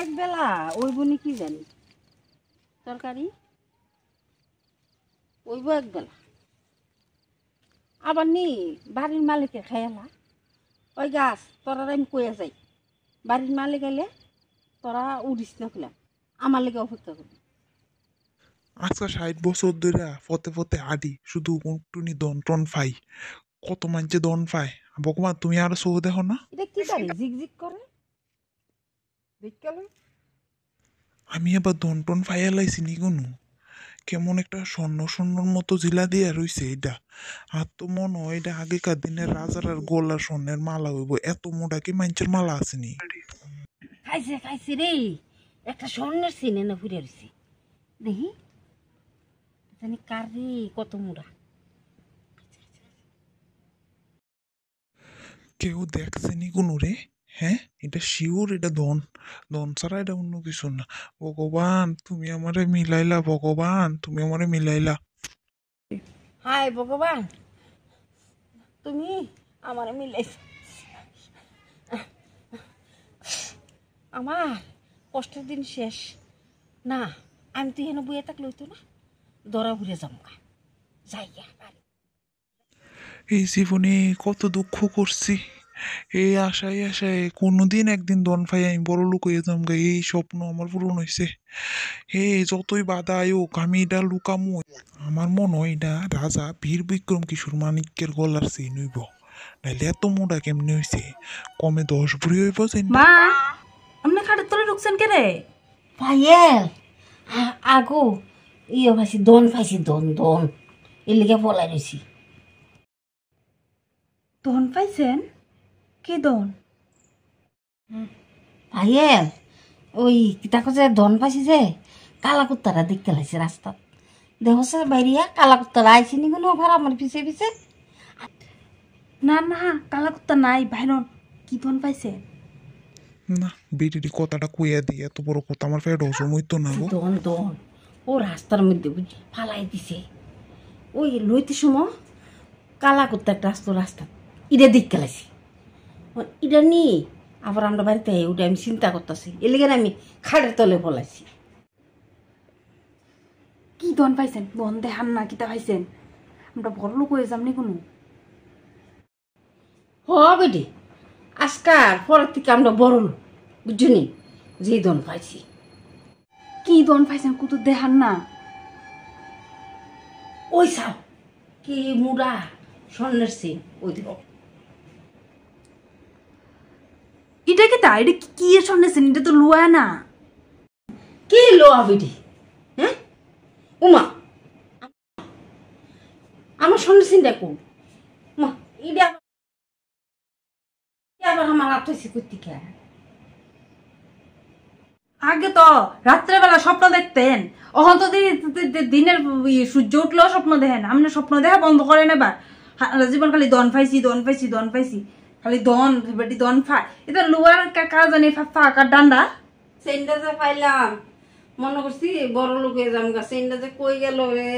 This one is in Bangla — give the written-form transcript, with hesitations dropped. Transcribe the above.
এক বেলা ওই বনি কি জানি তরকারি ওইব এক বেলা আবার নি বাড়ির মালিকে খাইলা ওই গাছ তোরা আমি কইয়া যাই বাড়ির মালিক এলে তোরা উড়িস না খুলাম আমার লেগে অপেক্ষা করবি। আজকে 60 বছর ধরে ফতে ফতে আডি শুধু টুনি দন টন ফাই কত মানছে দন ফাই ভগবান তুমি আরো চোখ দেখো না। এটা কি জানি ঝিকঝিক করে দেখলে আমি এবার দন টন ফাইয়া লাইছি নি কোনো কেমন একটা স্বর্ণ স্বর্ণর মতো জিলা দিয়া রইছে এটা। আর তো মনে হয় এটা আগেকার দিনের রাজার আর গোলার স্বর্ণের মালা হইব এত মোটা কি মাঞ্চের মালা আসেনি। খাইছে খাইছে রে একটা স্বর্ণের সিনে না ঘুরে রয়েছে দেখি জানি কার রে কত মুড়া কেউ দেখছেনি কোনো রে? হ্যাঁ এটা শিওর এটা দন দন ছাড়া এটা অন্য কিছু না। ভগবান তুমি আমারে মিলাইলা, ভগবান তুমি আমারে মিলাইলা। হায় ভগবান তুমি আমার মিলাইছ আমার কষ্টের দিন শেষ না আমি তো এখানে বইয়ে থাকলে হইতো না দরা ঘুরে জমকা যাইয়া বাড়ি এই জীবনে কত দুঃখ করছি, এই আশায় আশায় কোনোদিন একদিন দন ফাই আমি বড় লোক হয়ে যামগা এই স্বপ্ন আমার পূরণ হয়েছে। হে যতই বাধা আয়োক আমি এটা লুকামো। আমার মনে হয় এটা রাজা বীর বিক্রম কিশোর মানিক্যের গলার চেইন হইব, নাইলে এত মোটা কেমনি হয়েছে কমে 10 ভরি হইব চেইন। মা আপনি খাটের তলে ঢুকছেন কে রে? পায়েল আগো ইয়ে ভাইছি দন পাইছি দন দন এর লিগে বলাই রয়েছি। দন পাইছেন? কি দন? পায়েল ওই তাকে যে দন পাইছি যে কালা কুত্তারা দেখতে লাগছে রাস্তাত দেখছে বাইরিয়া কালা কুত্তারা আইসি নি কোনো ভাড়া আমার পিছে পিছে না না কালা কুত্তা নাই ভাইরন। কি দন পাইছেন? না বেটির কথাটা কইয়া দিই, এত বড় কথা আমার ফের হজম হইতো না গো। দন দন ও রাস্তার মধ্যে বুঝি ফালাই দিছে ওই লইতে সময় কালা কুত্তা একটা আসতো রাস্তা ইটা দেখতে লাগছি ইটা নি আবার আমরা বাড়িতে ওটা আমি চিন্তা করতেছি এর লিগে আমি খাটের তলে ফলাইছি। কি দন পাইছেন? দন দেখান না কিতা পাইছেন? আমরা বড় লোক হয়ে যামনি কোনো। হ বেটি আজকাল পরের থেকে আমরা বড় লোক বুঝছো নি যে দন পাইছি। কি দন পাইছেন কুতো দেখান না? ওই সাও কি মুড়া স্বর্ণের সিন ওই দেখ এটা কি তা? এটা কি এর শুনেছেন? এটা তো লুয়া না। কি লোয়া বেটি হ্যাঁ উমা আমার স্বর্ণের সিন দেখো মা এটা আবার আমার হাত হয়েছে কর্তিকা। আগে তো রাত্রেবেলা স্বপ্ন দেখতেন, অহন তো দিনের সূর্য উঠলেও স্বপ্ন দেখেন। আপনি স্বপ্ন দেখা বন্ধ করেন এবার। জীবন খালি দন পাইছি দন পাইছি দন পাইছি খালি দন বেটি দন ফাই। এটা লুয়ার কাজ জানি ফাঁকার ডান্ডা সেন্ডা যে পাইলাম মনে করছি বড় লোকে যাম গা সেন্ডা যে কই গেল রে।